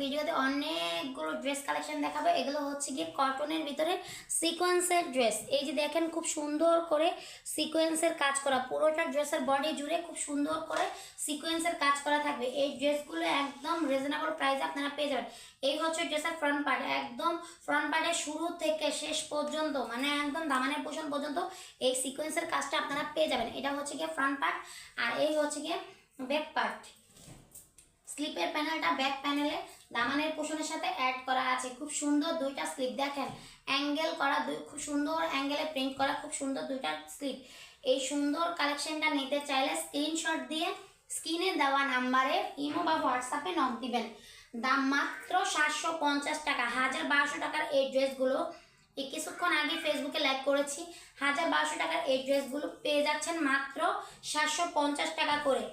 ভিডিওতে অনেকগুলো dress collection দেখাবো। এগুলো হচ্ছে গিয়ে কটনের ভিতরে সিকোয়েন্সের ড্রেস। এই যে দেখেন খুব সুন্দর করে সিকোয়েন্সের কাজ করা, পুরোটা ড্রেসের বডি জুড়ে খুব সুন্দর করে সিকোয়েন্সের কাজ করা থাকবে। এই ড্রেসগুলো একদম রিজনেবল প্রাইসে আপনারা পেয়ে যাবেন। এই হচ্ছে ড্রেসের ফ্রন্ট পার্ট, একদম ফ্রন্ট পার্টের শুরু থেকে শেষ পর্যন্ত, মানে একদম দামানের পোর্শন পর্যন্ত এই সিকোয়েন্সের কাজটা আপনারা পেয়ে যাবেন। এটা হচ্ছে গিয়ে ফ্রন্ট পার্ট, আর এই হচ্ছে গিয়ে ব্যাক পার্ট। স্লিপের প্যানেলটা ব্যাক প্যানেলে দামানের পোর্শনের সাথে অ্যাড করা আছে। খুব সুন্দর দুইটা স্লিপ, দেখেন অ্যাঙ্গেল করা, খুব সুন্দর অ্যাঙ্গেলে প্রিন্ট করা, খুব সুন্দর দুইটা স্লিপ। এই সুন্দর কালেকশনটা নিতে চাইলে স্ক্রিনশট দিয়ে স্ক্রিনে দেওয়া নাম্বারে ইমো বা হোয়াটসঅ্যাপে নক দিবেন। দাম মাত্র 750 টাকা। 1200 টাকার এই ড্রেসগুলো এই কিছুক্ষণ আগে ফেসবুকে লাইভ করেছি। 1200 টাকার এই ড্রেসগুলো পেয়ে যাচ্ছেন মাত্র 750 টাকা করে।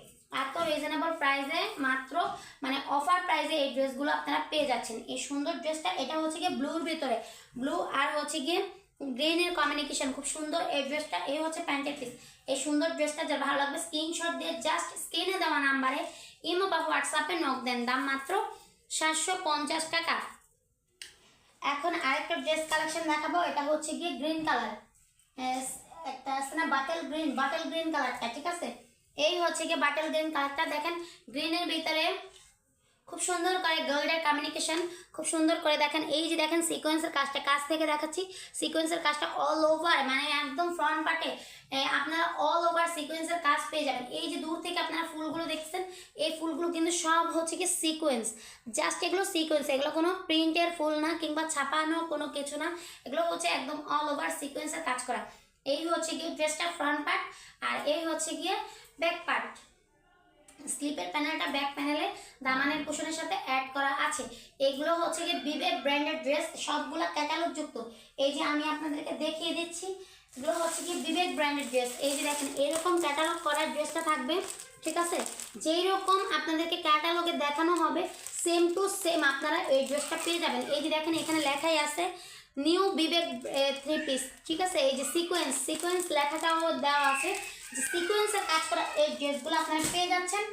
এত রিজনেবল প্রাইসে, মাত্র মানে অফার প্রাইসে এই ড্রেসগুলো আপনারা পেয়ে যাচ্ছেন। এই সুন্দর ড্রেসটা, এটা হচ্ছে গিয়ে ব্লুর ভিতরে, ব্লু আর হচ্ছে গিয়ে গ্রিনের কমিউনিকেশন, খুব সুন্দর এই ড্রেসটা। এই হচ্ছে প্যান্টের পিস। এই সুন্দর ড্রেসটা যার ভালো লাগবে স্ক্রিনশট দিয়ে জাস্ট স্ক্রিনে দেওয়া নাম্বারে ইমো বা হোয়াটসঅ্যাপে নক দেন। দাম মাত্র 750 টাকা। এখন আরেকটা ড্রেস কালেকশন দেখাবো। এটা হচ্ছে গিয়ে গ্রিন কালার, একটা আছে না বাটেল গ্রিন কালারটা, ঠিক আছে? এই হচ্ছে গিয়ে বাটেল গ্রিন কালারটা। দেখেন গ্রিনের ভিতরে খুব সুন্দর করে গোল্ডের কমিউনিকেশন, খুব সুন্দর করে দেখেন। এই যে দেখেন সিকোয়েন্সের কাজটা, কাছ থেকে দেখাচ্ছি। সিকোয়েন্সের কাজটা অল ওভার, মানে একদম ফ্রন্ট পার্টে আপনারা অল ওভার সিকোয়েন্সের কাজ পেয়ে যাবেন। এই যে দূর থেকে আপনারা ফুলগুলো দেখছেন, এই ফুলগুলো কিন্তু সব হচ্ছে কি সিকোয়েন্স, জাস্ট এগুলো সিকোয়েন্স, এগুলো কোনো প্রিন্টের ফুল না কিংবা ছাপানো কোনো কিছু না, এগুলো হচ্ছে একদম অল ওভার সিকোয়েন্সের কাজ করা। এই হচ্ছে গিয়ে ড্রেসটা ফ্রন্ট পার্ট, আর এই হচ্ছে গিয়ে ব্যাক পার্ট। স্লিপের প্যানেলটা ব্যাক প্যানেলে দামানের পোর্শনের সাথে অ্যাড করা আছে। এগুলো হচ্ছে গিয়ে বিবেক ব্র্যান্ডের ড্রেস, সবগুলো ক্যাটালগ যুক্ত। এই যে আমি আপনাদেরকে দেখিয়ে দিচ্ছি, এগুলো হচ্ছে কি বিবেক ব্র্যান্ডের ড্রেস। এই যে দেখেন এরকম ক্যাটালগ করার ড্রেসটা থাকবে, ঠিক আছে? যেই রকম আপনাদেরকে ক্যাটালগে দেখানো হবে সেম টু সেম আপনারা এই ড্রেসটা পেয়ে যাবেন। এই যে দেখেন এখানে লেখাই আছে নিউ বিবেক 3 পিস, ঠিক আছে? এই যে সিকোয়েন্স লেখাটাও দেওয়া আছে, যে সিকোয়েন্সের কাজ করা এই ড্রেসগুলো আপনারা পেয়ে যাচ্ছেন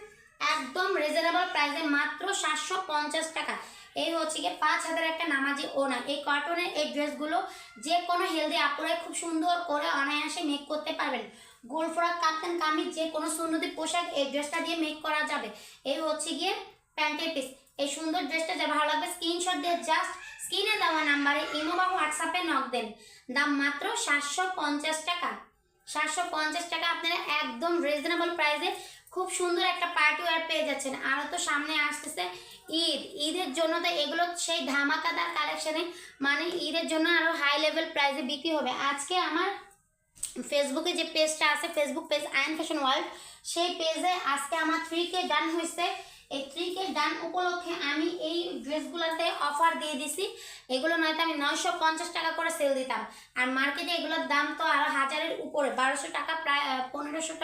একদম রিজনেবল প্রাইসে মাত্র 750 টাকা। এই হচ্ছে গিয়ে 5000 একটা নামাজি ওনা। এই কটনের এই ড্রেসগুলো যে কোনো হেলদি আপুরাই খুব সুন্দর করে অনায়াসে মেক করতে পারবেন। গোল ফ্রক, কাপ্তান কামিজ, যে কোনো সুন্নতি পোশাক এই ড্রেসটা দিয়ে মেক করা যাবে। এই হচ্ছে গিয়ে প্যান্টের পিস। এই সুন্দর ড্রেসটা যা ভালো লাগবে স্ক্রিনশট দিয়ে জাস্ট স্ক্রিনে দেওয়া নাম্বারে ইমো বা হোয়াটসঅ্যাপে নক দেন। দাম মাত্র 750 টাকা। 750 টাকা আপনারা একদম রিজনেবল প্রাইসে খুব সুন্দর একটা পার্টি ওয়্যার পেয়ে যাচ্ছেন। আরও তো সামনে আসতেছে ঈদের জন্য, তো এগুলো সেই ধামাকাদার কালেকশনে, মানে ঈদের জন্য আরও হাই লেভেল প্রাইসে বিক্রি হবে। আজকে আমার ফেসবুকে যে পেজটা আছে, Facebook page ion fashion world, সেই পেজে আজকে আমার 3K ডান হয়েছে। এই 3K ডান উপলক্ষে আমি এই ড্রেসগুলোতে অফার দিয়ে দিছি। এগুলো নয়তো আমি 950 টাকা করে সেল দিতাম, আর মার্কেটে এগুলোর দাম তো আরও 1000-এর উপরে, 1200 টাকা, প্রায় 1500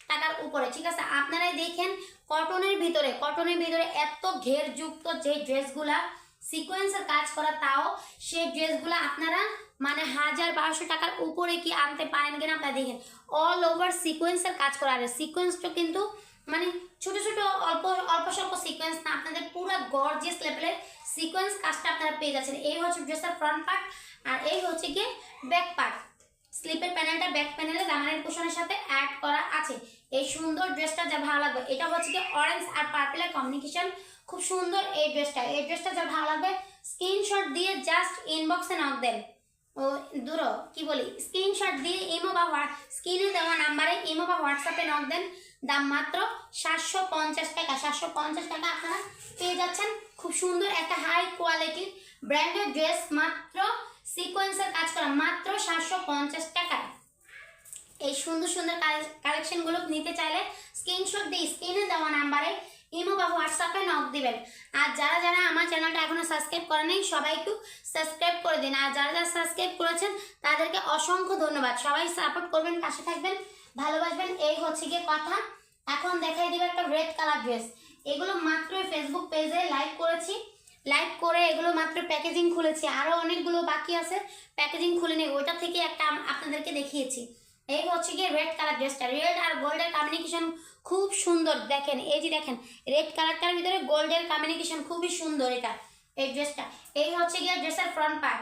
টাকার উপরে, ঠিক আছে? আপনারাই দেখেন কটনের ভিতরে এত ঘেরযুক্ত যে ড্রেসগুলা সিকোয়েন্সের কাজ করা, তাও সেই ড্রেসগুলো আপনারা মানে 1000-1200 টাকার উপরে কি আনতে পারেন কিনা আপনারা দেখেন। অল ওভার সিকোয়েন্সের কাজ করা, আর সিকোয়েন্সটা কিন্তু মানে ছোট ছোট অল্প স্বল্প সিকোয়েন্স না, আপনাদের পুরো গর্জিয়াস লেভেলের সিকোয়েন্স কাজটা আপনারা পেয়ে যাচ্ছেন। এই হচ্ছে ড্রেসের ফ্রন্ট পার্ট, আর এই হচ্ছে গিয়ে ব্যাক পার্ট। স্লিপের প্যানেলটা ব্যাক প্যানেলে দামানের পোর্শনের সাথে অ্যাড করা আছে। এই সুন্দর ড্রেসটা যা ভালো লাগবে, এটা হচ্ছে কি অরেঞ্জ আর পার্পলের কম্বিনেশন, খুব সুন্দর এই ড্রেসটা যা ভালো লাগবে স্ক্রিনশট দিয়ে জাস্ট ইনবক্সে নক দেন। ও দূরো কি বলি, স্ক্রিনশট দিয়ে ইমো বা স্ক্রিনে দেওয়া নাম্বারে ইমো বা হোয়াটসঅ্যাপে নক দেন। দাম মাত্র 750 টাকা। 750 টাকা আপনারা পেয়ে যাচ্ছেন খুব সুন্দর একটা হাই কোয়ালিটির ব্র্যান্ডেড ড্রেস, মাত্র সিকোয়েন্সের কাজ করা, মাত্র 750 টাকা। এই সুন্দর সুন্দর কালেকশনগুলো নিতে চাইলে স্ক্রিনশট দিয়ে স্ক্রিনে দেওয়া নাম্বারে ইমো বা হোয়াটসঅ্যাপে নক দিবেন। আর যারা যারা আমার চ্যানেলটা এখনো সাবস্ক্রাইব করেন নাই, সবাই একটু সাবস্ক্রাইব করে দিন। আর যারা যারা সাবস্ক্রাইব করেছেন তাদেরকে অসংখ্য ধন্যবাদ। সবাই সাপোর্ট করবেন, পাশে থাকবেন, ভালোবাসবেন, এই হচ্ছে গিয়ে কথা। এখন দেখাই দিবে একটা রেড কালার ড্রেস। এগুলো মাত্র ফেসবুক পেজে লাইভ করেছি, লাইভ করে এগুলো মাত্র প্যাকেজিং খুলেছি, আরও অনেকগুলো বাকি আছে প্যাকেজিং খুলে নেই, ওইটা থেকে একটা আপনাদেরকে দেখিয়েছি। এই হচ্ছে গিয়ে রেড কালার ড্রেসটা, রেড আর গোল্ডের কমিউনিকেশন খুব সুন্দর। দেখেন এই যে দেখেন রেড কালারটার ভিতরে গোল্ডের কম্বিনেশন, খুবই সুন্দর এটা এই ড্রেসটা। এই হচ্ছে গিয়ে ড্রেসের ফ্রন্ট পার্ট,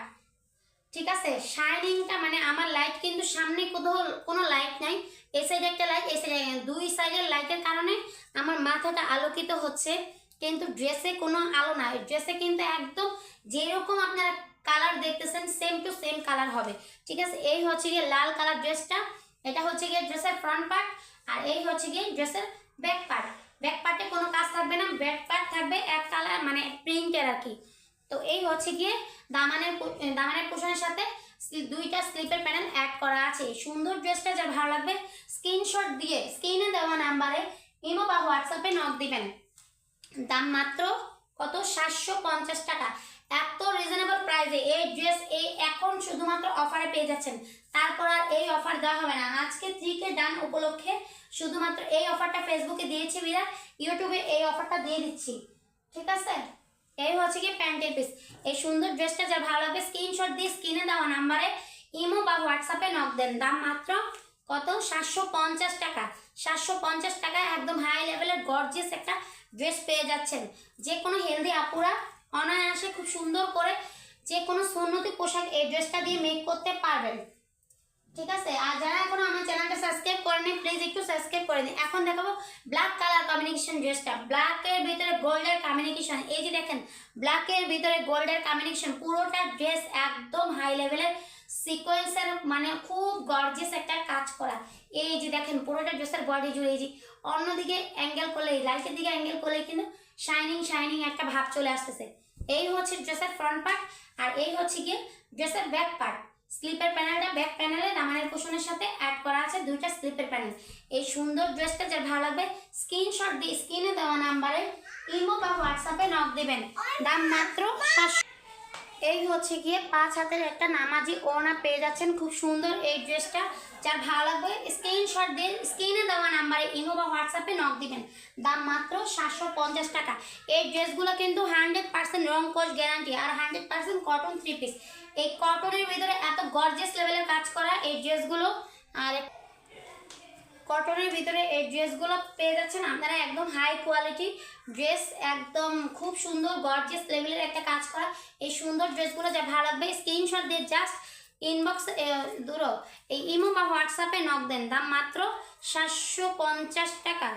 ঠিক আছে। শাইনিংটা মানে আমার লাইট কিন্তু সামনে কোথাও কোনো লাইট নাই, এই সাইডে একটা লাইট, এই সাইডে, দুই সাইডের লাইটের কারণে আমার মাথাটা আলোকিত হচ্ছে, কিন্তু ড্রেসে কোনো আলো নাই। ড্রেসে কিন্তু একদম যেরকম আপনারা কালার দেখতেছেন সেম টু সেম কালার হবে, ঠিক আছে। এই হচ্ছে গিয়ে লাল কালার ড্রেসটা, এটা হচ্ছে গিয়ে ড্রেসের ফ্রন্ট পার্ট, আর এই হচ্ছে গিয়ে ড্রেসের ব্যাক পার্ট। ব্যাক পার্টে কোনো কাজ থাকবে না, ব্যাক পার্ট থাকবে এক কালার মানে প্রিন্টের আর কি। তো এই হচ্ছে গিয়ে দামানের পোশনের সাথে দুইটা স্লিপের প্যানেল অ্যাড করা আছে। সুন্দর ড্রেসটা যা ভালো লাগবে স্ক্রিনশট দিয়ে স্ক্রিনে দেওয়া নাম্বারে ইমো বা হোয়াটসঅ্যাপে নক দিবেন। দাম মাত্র কত, 750 টাকা। এত রিজনেবল প্রাইসে এই ড্রেস এই এখন শুধুমাত্র অফারে পেয়ে যাচ্ছেন, তারপর আর এই অফার দেওয়া হবে না। আজকে 3K ডান উপলক্ষে শুধুমাত্র এই অফারটা ফেসবুকে দিয়েছি বিরা, ইউটিউবে এই অফারটা দিয়ে দিচ্ছি, ঠিক আছে। এই হচ্ছে কি প্যান্টের পিস। এই সুন্দর ড্রেসটা যা ভালো লাগবে স্ক্রিনশট দিয়ে স্ক্রিনে দেওয়া নাম্বারে ইমো বা হোয়াটসঅ্যাপে নক দেন। দাম মাত্র কত, 750 টাকা। 750 টাকায় একদম হাই লেভেলের গর্জিয়াস একটা ড্রেস পেয়ে যাচ্ছেন। যে কোনো হেলদি আপুরা অনায়াসে খুব সুন্দর করে যে কোনো সুন্নতি পোশাক এই ড্রেসটা দিয়ে মেক করতে পারবেন, ঠিক আছে। আর যারা এখনো আমার চ্যানেলটা সাবস্ক্রাইব করেনি প্লিজ একটু সাবস্ক্রাইব করে দিন। এখন দেখাবো ব্ল্যাক কালার কম্বিনেশন ড্রেসটা, ব্ল্যাকের ভিতরে গোল্ডের কম্বিনেশন। এই যে দেখেন ব্ল্যাকের ভিতরে গোল্ডের কম্বিনেশন, পুরোটা ড্রেস একদম হাই লেভেলের সিকোয়েন্সের মানে খুব গর্জিয়াস একটা কাজ করা। এই যে দেখেন পুরোটা ড্রেসের বডি জুড়ে, এই যে অন্যদিকে অ্যাঙ্গেল করলে, লাইটের দিকে অ্যাঙ্গেল করলে কিন্তু শাইনিং শাইনিং একটা ভাব চলে আসতেছে। এই হচ্ছে ড্রেসের ফ্রন্ট পার্ট, আর এই হচ্ছে গিয়ে ড্রেসের ব্যাক পার্ট। স্লিপের প্যানেলটা ব্যাক প্যানেলে দামানের পোশনের সাথে অ্যাড করা আছে দুইটা স্লিপের প্যানেল। এই সুন্দর ড্রেসটা যার ভালো লাগবে স্ক্রিনশট দিয়ে স্ক্রিনে দেওয়া নাম্বারে ইমো বা হোয়াটসঅ্যাপে নক দিবেন। দাম মাত্র 700। এই হচ্ছে গিয়ে 5 হাতের একটা নামাজি ওড়না পেয়ে যাচ্ছেন, খুব সুন্দর এই ড্রেসটা। যার ভালো লাগবে স্ক্রিনশট দিয়ে স্ক্রিনে দেওয়া নাম্বারে ইমো বা হোয়াটসঅ্যাপে নক দিবেন। দাম মাত্র 750 টাকা। এই ড্রেসগুলো কিন্তু 100% রং কোশ গ্যারান্টি আর 100% কটন 3 পিস। এই কটনের ভিতরে এত গর্জিয়াস লেভেলের কাজ করা এই ড্রেসগুলো, আর কটনের ভিতরে এই ড্রেসগুলো পেয়ে যাচ্ছেন আপনারা একদম হাই কোয়ালিটি ড্রেস, একদম খুব সুন্দর গর্জিয়াস লেভেলের একটা কাজ করা। এই সুন্দর ড্রেসগুলো যা ভালো লাগবে স্ক্রিনশট দিয়ে জাস্ট ইনবক্স দূর এই ইমো বা হোয়াটসঅ্যাপে নক দেন। দাম মাত্র 750 টাকা।